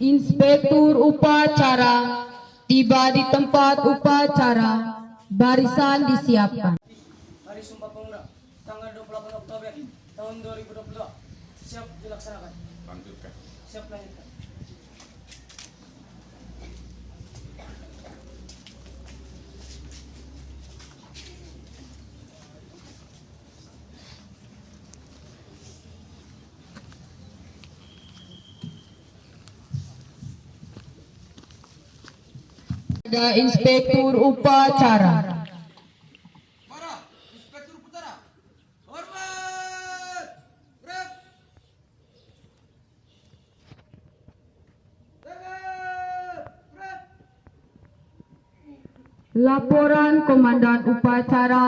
Inspektur upacara tiba di tempat upacara. Barisan disiapkan. Hari Sumpah Pemuda tanggal 28 Oktober tahun 2022 siap dilaksanakan. Lanjutkan. Siap lanjutkan. Ada inspektur upacara. Para inspektur upacara, hormat, rep, rep. Laporan Komandan Upacara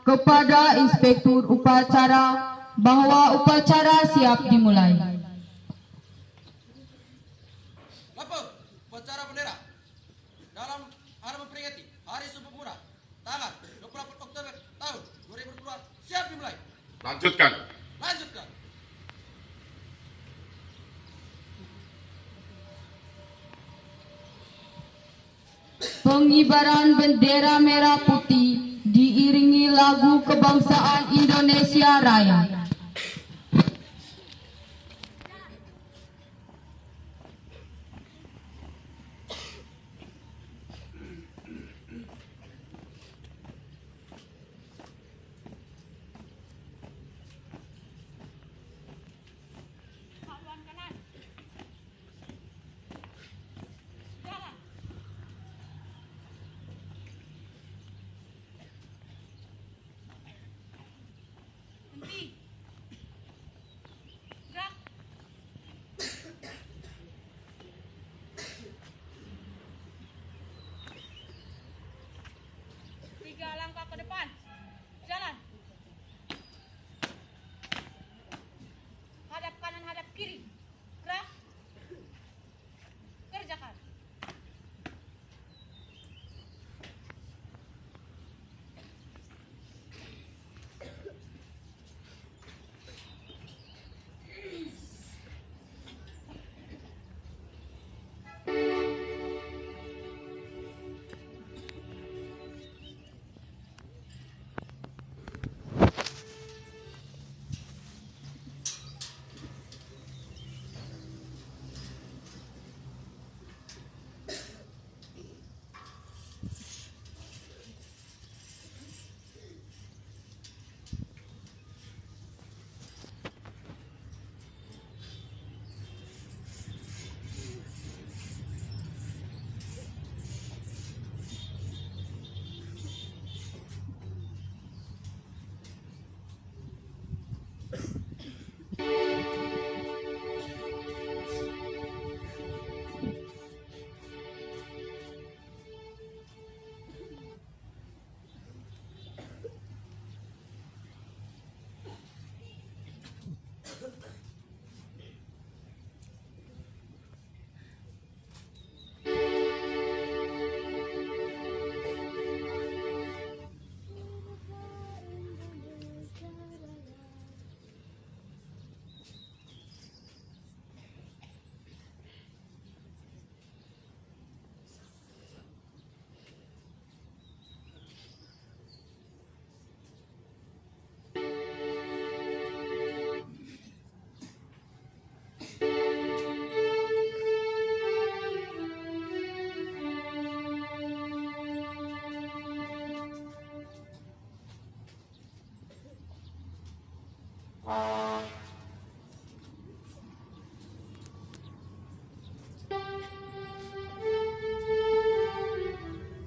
kepada Inspektur Upacara bahwa upacara siap dimulai. Lapor upacara bendera dalam hari memperingati Hari Sumpah Pemuda tanggal 28 Oktober tahun 2022 siap dimulai. Lanjutkan. Lanjutkan. Pengibaran bendera merah putih diiringi lagu kebangsaan Indonesia Raya. Tiga langkah ke depan. Jalan. Hadap kanan, hadap kiri. Gerak. Kerjakan.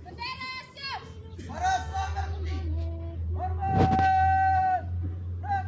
Bendera siap. Para sanggar putih, hormat, rep.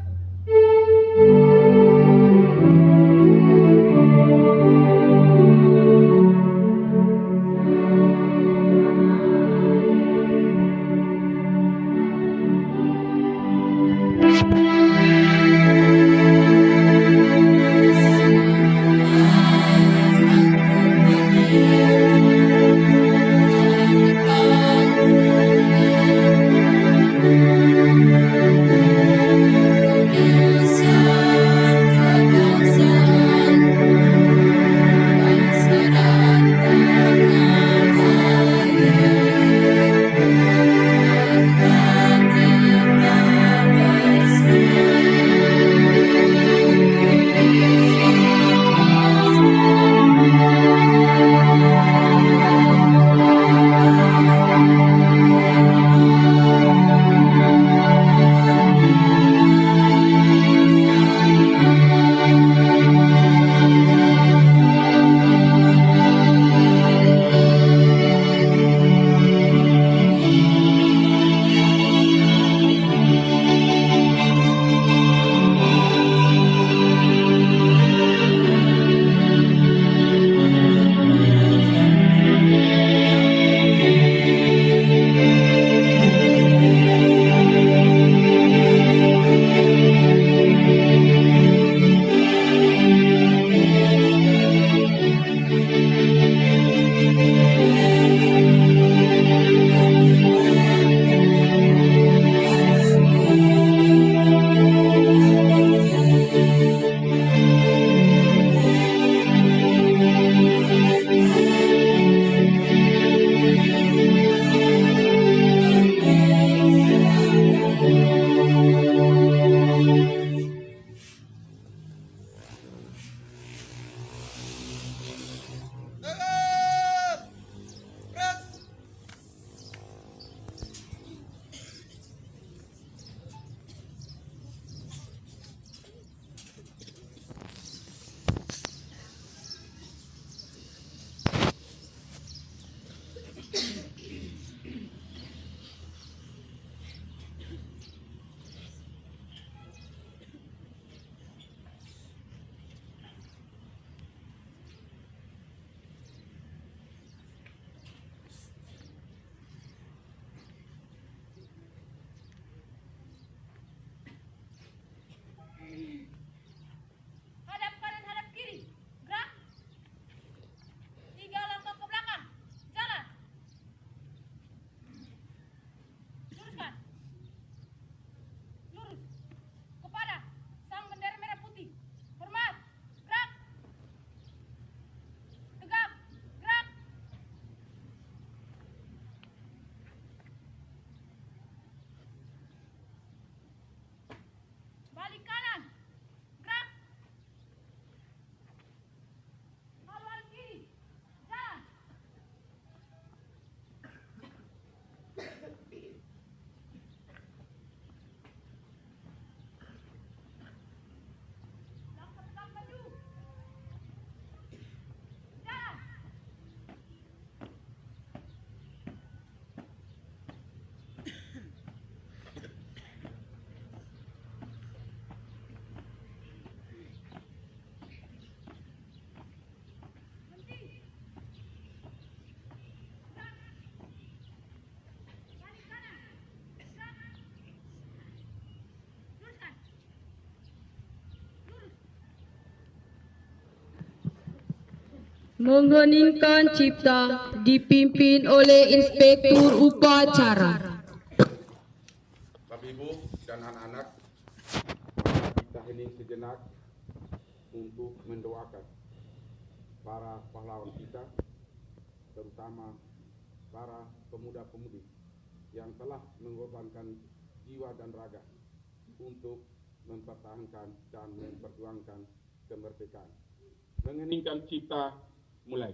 Mengheningkan cipta dipimpin oleh Inspektur Upacara. Bapak Ibu dan anak-anak, kita hening sejenak untuk mendoakan para pahlawan kita, terutama para pemuda-pemudi yang telah mengorbankan jiwa dan raga untuk mempertahankan dan memperjuangkan kemerdekaan. Mengheningkan cipta, mulai.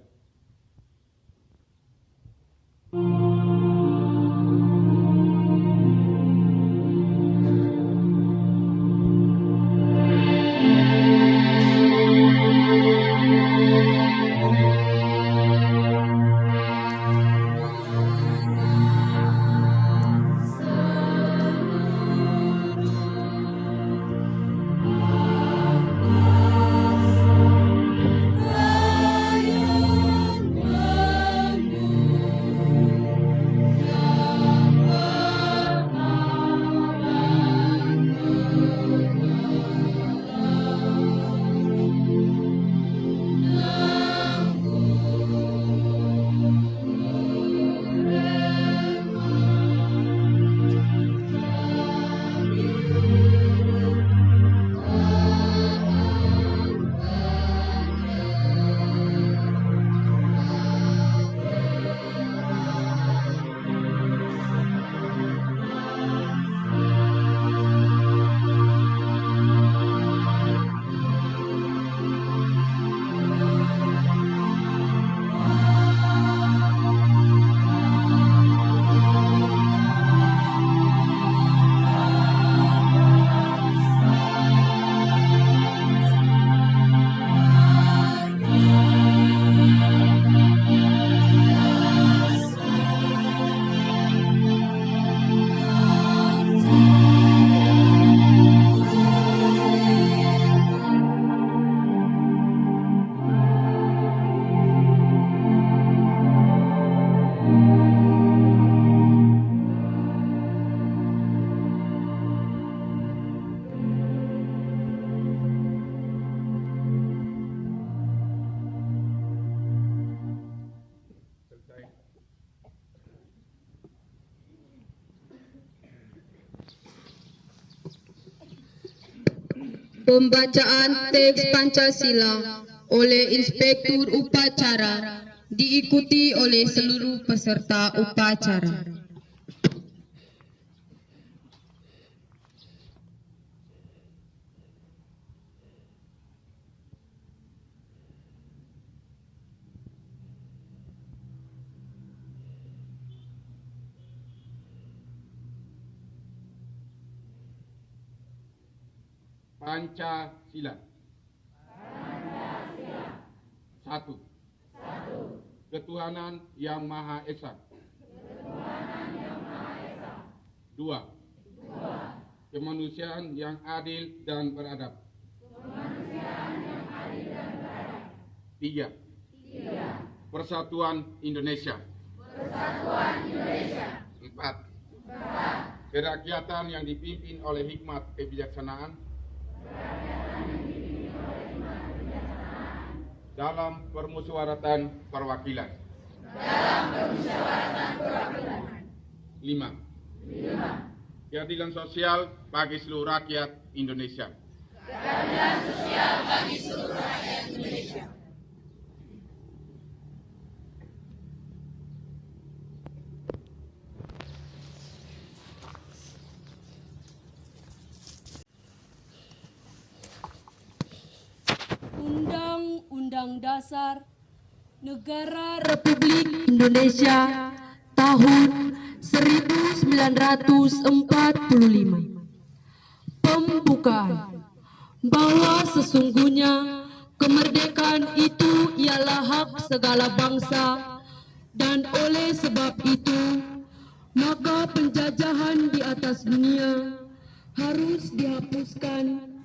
Pembacaan teks Pancasila oleh Inspektur Upacara diikuti oleh seluruh peserta upacara. Pancasila. Satu. Ketuhanan Yang Maha Esa. Dua. Kemanusiaan yang adil dan beradab. Tiga. Persatuan Indonesia. Empat. Kerakyatan yang dipimpin oleh hikmat kebijaksanaan dalam permusyawaratan perwakilan. Lima. Keadilan sosial bagi seluruh rakyat Indonesia. Undang-Undang Dasar Negara Republik Indonesia tahun 1945. Pembukaan bahwa sesungguhnya kemerdekaan itu ialah hak segala bangsa dan oleh sebab itu maka penjajahan di atas dunia harus dihapuskan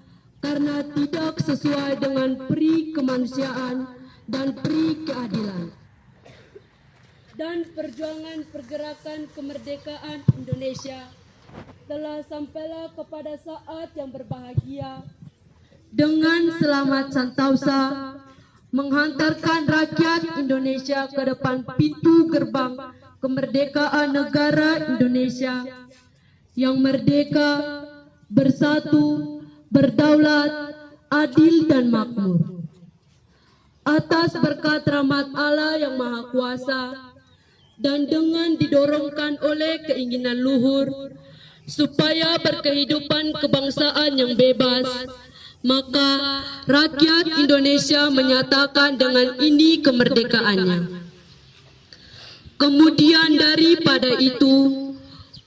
karena tidak sesuai dengan peri kemanusiaan dan peri keadilan. Dan perjuangan pergerakan kemerdekaan Indonesia telah sampailah kepada saat yang berbahagia dengan selamat santausa menghantarkan rakyat Indonesia ke depan pintu gerbang kemerdekaan negara Indonesia yang merdeka, bersatu, berdaulat, adil dan makmur. Atas berkat rahmat Allah yang Maha Kuasa dan dengan didorongkan oleh keinginan luhur supaya berkehidupan kebangsaan yang bebas, maka rakyat Indonesia menyatakan dengan ini kemerdekaannya. Kemudian daripada itu,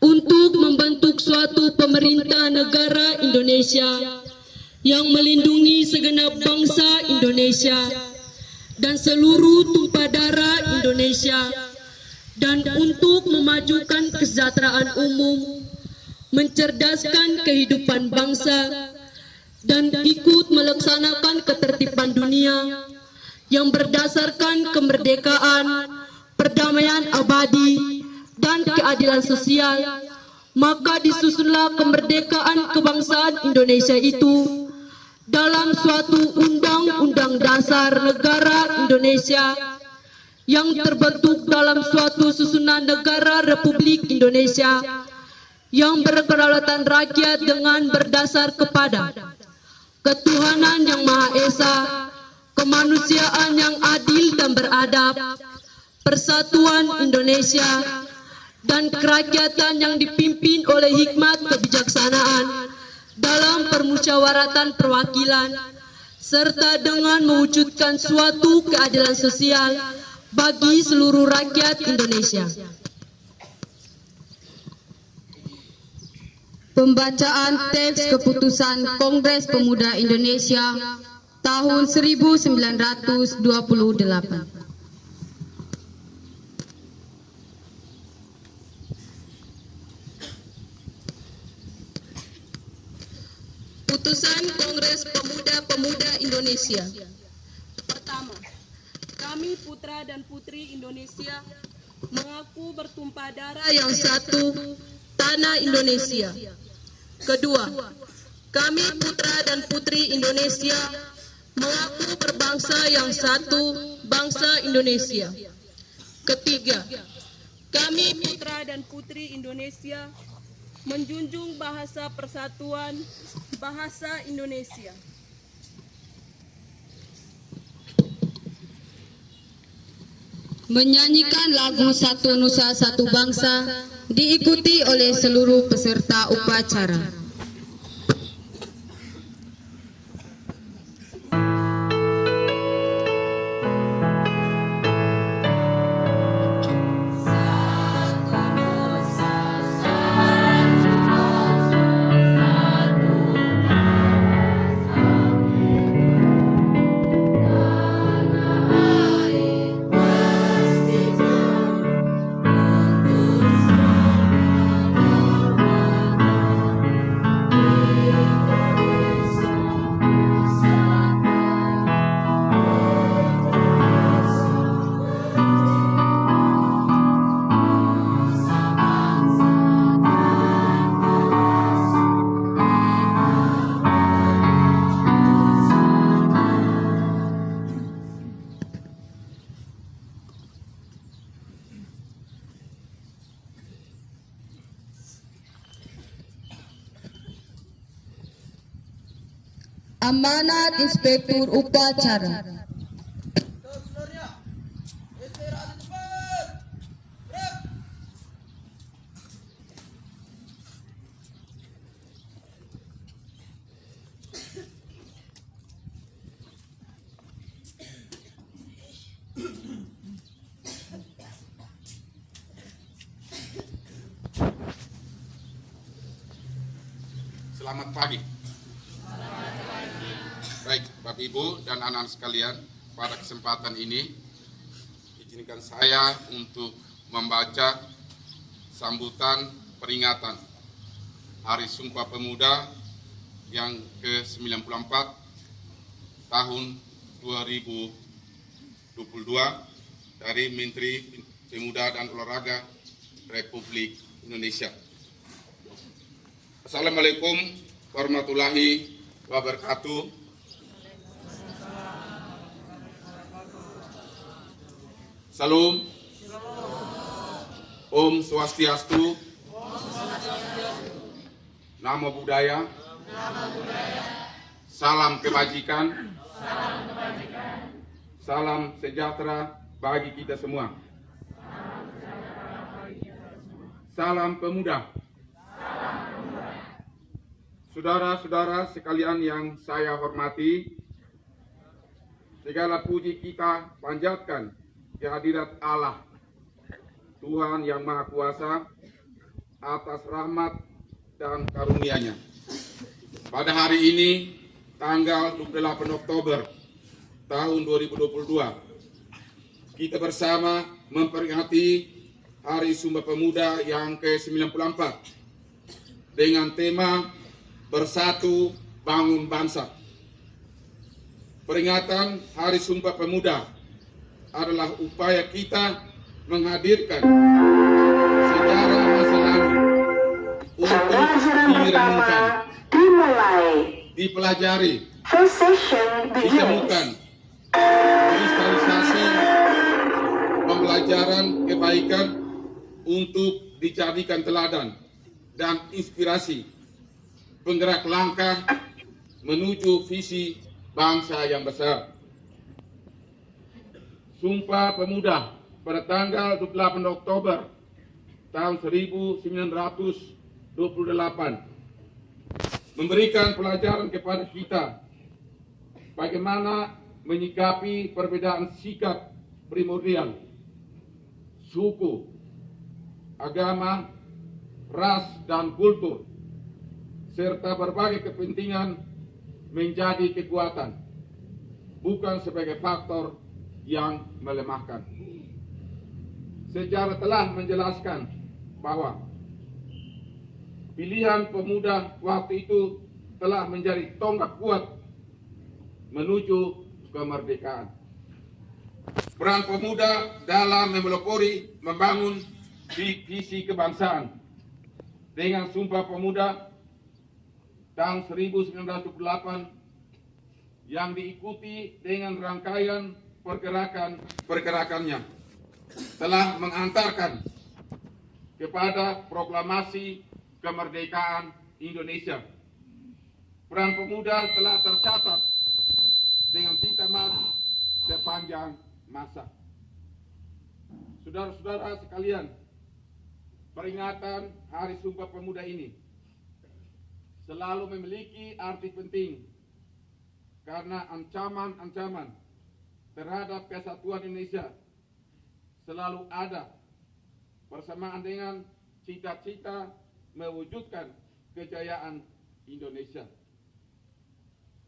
untuk membentuk suatu pemerintah negara Indonesia yang melindungi segenap bangsa Indonesia dan seluruh tumpah darah Indonesia, dan untuk memajukan kesejahteraan umum, mencerdaskan kehidupan bangsa, dan ikut melaksanakan ketertiban dunia yang berdasarkan kemerdekaan, perdamaian abadi, dan keadilan sosial, maka disusunlah kemerdekaan kebangsaan Indonesia itu dalam suatu undang-undang dasar negara Indonesia yang terbentuk dalam suatu susunan negara Republik Indonesia yang berkedaulatan rakyat dengan berdasar kepada ketuhanan yang Maha Esa, kemanusiaan yang adil dan beradab, persatuan Indonesia, dan kerakyatan yang dipimpin oleh hikmat kebijaksanaan dalam permusyawaratan perwakilan, serta dengan mewujudkan suatu keadilan sosial bagi seluruh rakyat Indonesia. Pembacaan teks keputusan Kongres Pemuda Indonesia tahun 1928. Putusan Kongres Pemuda Indonesia. Pertama, kami putra dan putri Indonesia mengaku bertumpah darah yang satu, tanah Indonesia. Kedua, kami putra dan putri Indonesia mengaku berbangsa yang satu, bangsa Indonesia. Ketiga, kami putra dan putri Indonesia menjunjung bahasa persatuan, bahasa Indonesia. Menyanyikan lagu Satu Nusa Satu Bangsa diikuti oleh seluruh peserta upacara. Amanat Inspektur Upacara. Sebenarnya, istirahat di tempat. Gerak. Selamat pagi. Baik, Bapak Ibu dan anak-anak sekalian, pada kesempatan ini izinkan saya untuk membaca sambutan peringatan Hari Sumpah Pemuda yang ke-94 tahun 2022 dari Menteri Pemuda dan Olahraga Republik Indonesia. Assalamualaikum warahmatullahi wabarakatuh. Salam. Om Swastiastu. Namo Buddhaya. Salam kebajikan. Salam sejahtera bagi kita semua. Salam pemuda. Saudara-saudara sekalian yang saya hormati, segala puji kita panjatkan kehadirat Allah, Tuhan yang Maha Kuasa, atas rahmat dan karunia-Nya. Pada hari ini, tanggal 28 Oktober tahun 2022, kita bersama memperingati Hari Sumpah Pemuda yang ke-94 dengan tema Bersatu Bangun Bangsa. Peringatan Hari Sumpah Pemuda adalah upaya kita menghadirkan sejarah masa lalu untuk direnungkan, dipelajari, ditemukan, kristalisasi pembelajaran kebaikan untuk dijadikan teladan dan inspirasi penggerak langkah menuju visi bangsa yang besar. Sumpah Pemuda pada tanggal 28 Oktober tahun 1928 memberikan pelajaran kepada kita bagaimana menyikapi perbedaan sikap primordial, suku, agama, ras, dan kultur, serta berbagai kepentingan menjadi kekuatan, bukan sebagai faktor yang melemahkan. Sejarah telah menjelaskan bahwa pilihan pemuda waktu itu telah menjadi tonggak kuat menuju kemerdekaan. Peran pemuda dalam memelopori membangun visi kebangsaan dengan Sumpah Pemuda tahun 1928 yang diikuti dengan rangkaian pergerakannya telah mengantarkan kepada proklamasi kemerdekaan Indonesia. Peran pemuda telah tercatat dengan tinta emas sepanjang masa. Saudara-saudara sekalian, peringatan Hari Sumpah Pemuda ini selalu memiliki arti penting karena ancaman-ancaman terhadap kesatuan Indonesia selalu ada bersamaan dengan cita-cita mewujudkan kejayaan Indonesia.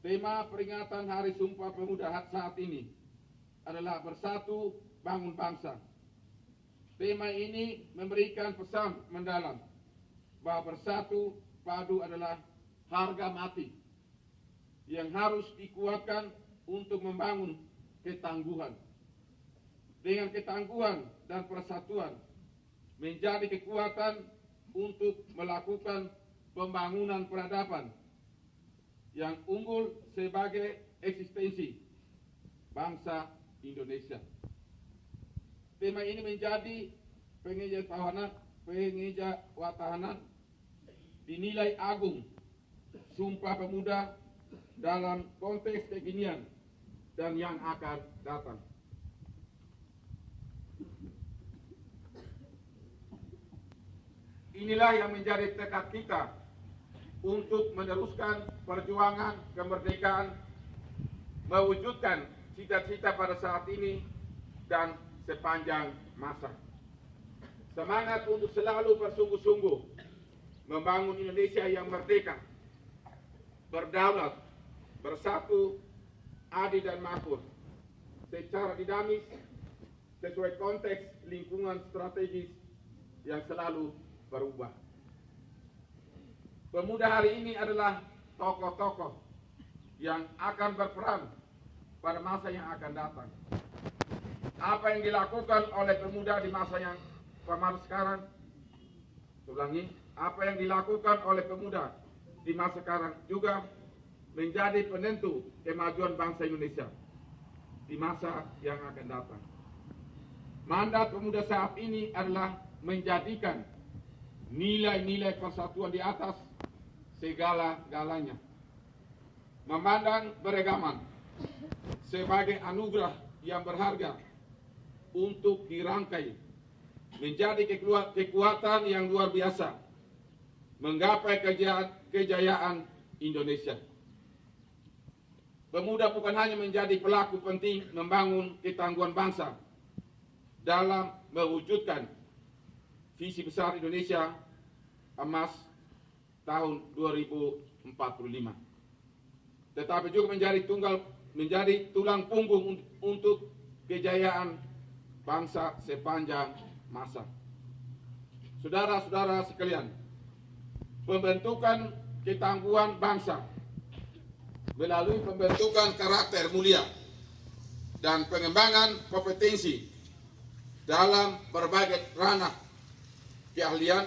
Tema peringatan Hari Sumpah Pemuda saat ini adalah Bersatu Bangun Bangsa. Tema ini memberikan pesan mendalam bahwa bersatu padu adalah harga mati yang harus dikuatkan untuk membangun ketangguhan. Dengan ketangguhan dan persatuan menjadi kekuatan untuk melakukan pembangunan peradaban yang unggul sebagai eksistensi bangsa Indonesia. Tema ini menjadi pengejawatahanan dinilai agung Sumpah Pemuda dalam konteks kekinian dan yang akan datang. Inilah yang menjadi tekad kita untuk meneruskan perjuangan kemerdekaan, mewujudkan cita-cita pada saat ini dan sepanjang masa. Semangat untuk selalu bersungguh-sungguh membangun Indonesia yang merdeka, berdaulat, bersatu, adil dan makmur, secara dinamis, sesuai konteks lingkungan strategis yang selalu berubah. Pemuda hari ini adalah tokoh-tokoh yang akan berperan pada masa yang akan datang. Apa yang dilakukan oleh pemuda di masa yang sekarang, ulangi, apa yang dilakukan oleh pemuda di masa sekarang juga menjadi penentu kemajuan bangsa Indonesia di masa yang akan datang. Mandat pemuda saat ini adalah menjadikan nilai-nilai persatuan di atas segala-galanya. Memandang beragaman sebagai anugerah yang berharga untuk dirangkai menjadi kekuatan yang luar biasa menggapai kejayaan Indonesia. Pemuda bukan hanya menjadi pelaku penting membangun ketangguhan bangsa dalam mewujudkan visi besar Indonesia Emas tahun 2045, tetapi juga menjadi tulang punggung untuk kejayaan bangsa sepanjang masa. Saudara-saudara sekalian, pembentukan ketangguhan bangsa melalui pembentukan karakter mulia dan pengembangan kompetensi dalam berbagai ranah keahlian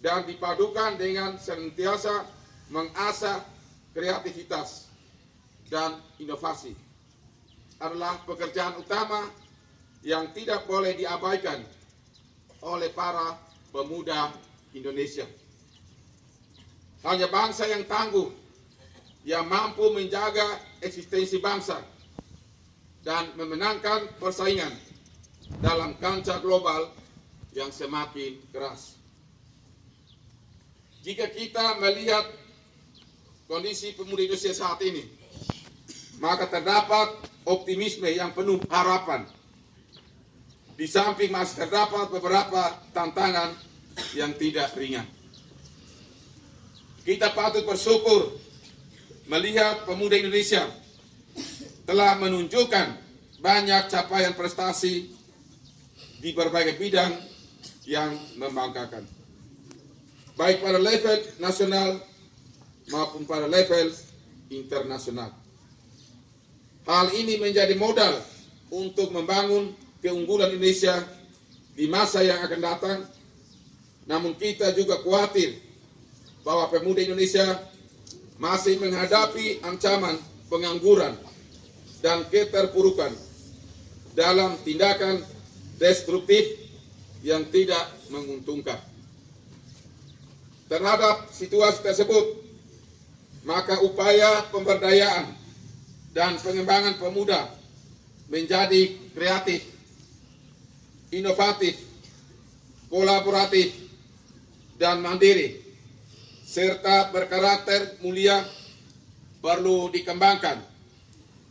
dan dipadukan dengan senantiasa mengasah kreativitas dan inovasi adalah pekerjaan utama yang tidak boleh diabaikan oleh para pemuda Indonesia. Hanya bangsa yang tangguh yang mampu menjaga eksistensi bangsa dan memenangkan persaingan dalam kancah global yang semakin keras. Jika kita melihat kondisi pemuda Indonesia saat ini, maka terdapat optimisme yang penuh harapan. Di samping masih terdapat beberapa tantangan yang tidak ringan. Kita patut bersyukur melihat pemuda Indonesia telah menunjukkan banyak capaian prestasi di berbagai bidang yang membanggakan, baik pada level nasional maupun pada level internasional. Hal ini menjadi modal untuk membangun keunggulan Indonesia di masa yang akan datang. Namun kita juga khawatir bahwa pemuda Indonesia masih menghadapi ancaman pengangguran dan keterpurukan dalam tindakan destruktif yang tidak menguntungkan. Terhadap situasi tersebut, maka upaya pemberdayaan dan pengembangan pemuda menjadi kreatif, inovatif, kolaboratif, dan mandiri, serta berkarakter mulia perlu dikembangkan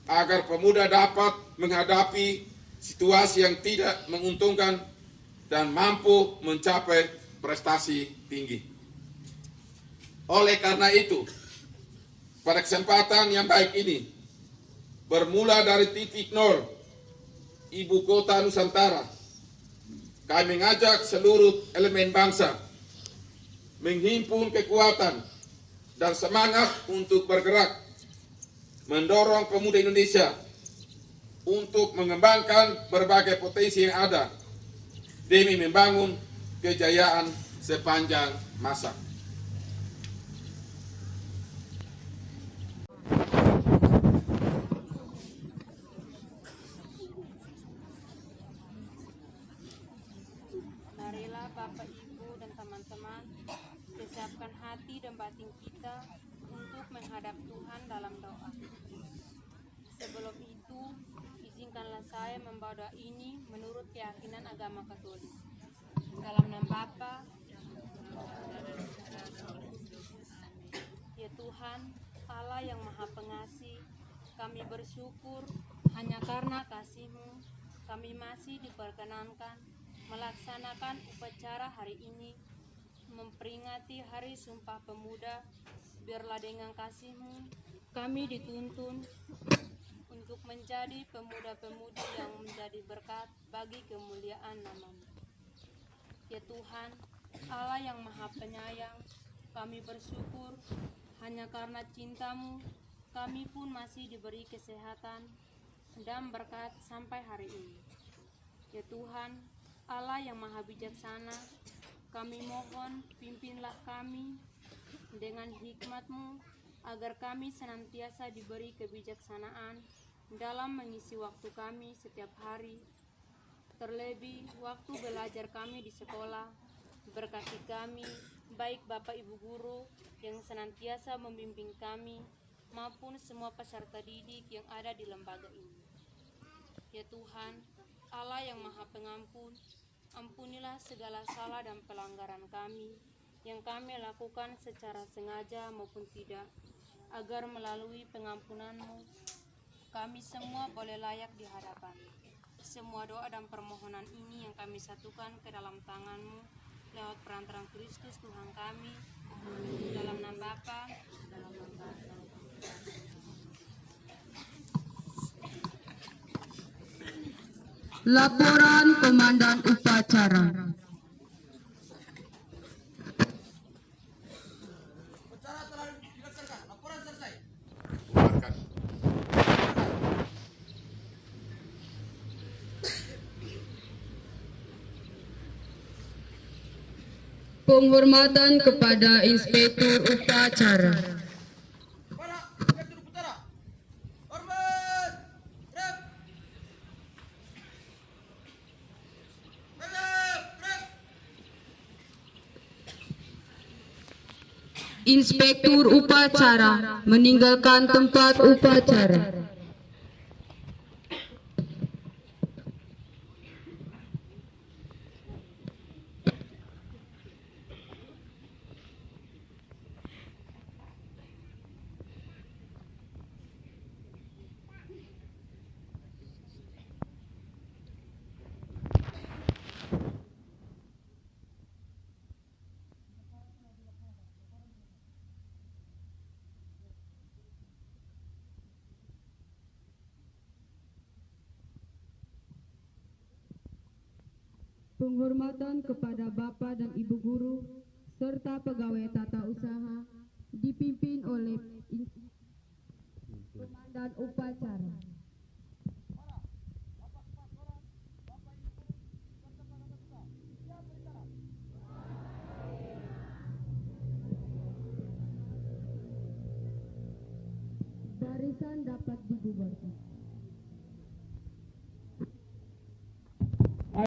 agar pemuda dapat menghadapi situasi yang tidak menguntungkan dan mampu mencapai prestasi tinggi. Oleh karena itu, pada kesempatan yang baik ini, bermula dari titik nol ibu kota Nusantara, kami mengajak seluruh elemen bangsa menghimpun kekuatan dan semangat untuk bergerak, mendorong pemuda Indonesia untuk mengembangkan berbagai potensi yang ada demi membangun kejayaan sepanjang masa. Marilah Bapak, Ibu, dan teman-teman persiapkan hati dan batin kita untuk menghadap Tuhan dalam doa. Sebelum itu, izinkanlah saya membawa doa ini menurut keyakinan agama Katolik. Dalam nama Bapa, ya Tuhan, Allah yang Maha Pengasih, kami bersyukur hanya karena kasih-Mu, kami masih diperkenankan melaksanakan upacara hari ini, memperingati Hari Sumpah Pemuda. Biarlah dengan kasih-Mu kami dituntun untuk menjadi pemuda-pemudi yang menjadi berkat bagi kemuliaan nama-Mu. Ya Tuhan, Allah yang Maha Penyayang, kami bersyukur hanya karena cinta-Mu kami pun masih diberi kesehatan dan berkat sampai hari ini. Ya Tuhan, Allah yang Maha Bijaksana, kami mohon pimpinlah kami dengan hikmat-Mu agar kami senantiasa diberi kebijaksanaan dalam mengisi waktu kami setiap hari. Terlebih waktu belajar kami di sekolah, berkati kami, baik Bapak Ibu Guru yang senantiasa membimbing kami, maupun semua peserta didik yang ada di lembaga ini. Ya Tuhan, Allah yang Maha Pengampun, ampunilah segala salah dan pelanggaran kami yang kami lakukan secara sengaja maupun tidak, agar melalui pengampunan-Mu, kami semua boleh layak di hadapan. Semua doa dan permohonan ini yang kami satukan ke dalam tangan-Mu lewat perantaraan Kristus Tuhan kami, dalam nama Bapa, dalam nama Bapa. Laporan Komandan Upacara. Upacara telah dilaksanakan. Laporan selesai. Bubarkan. Penghormatan kepada Inspektur Upacara. Kepada Inspektur Upacara. Hormat. Rep. Rep. Inspektur Upacara meninggalkan tempat upacara. Penghormatan kepada Bapak dan Ibu Guru serta pegawai tata usaha dipimpin oleh Komandan Upacara. Barisan dapat dibubarkan.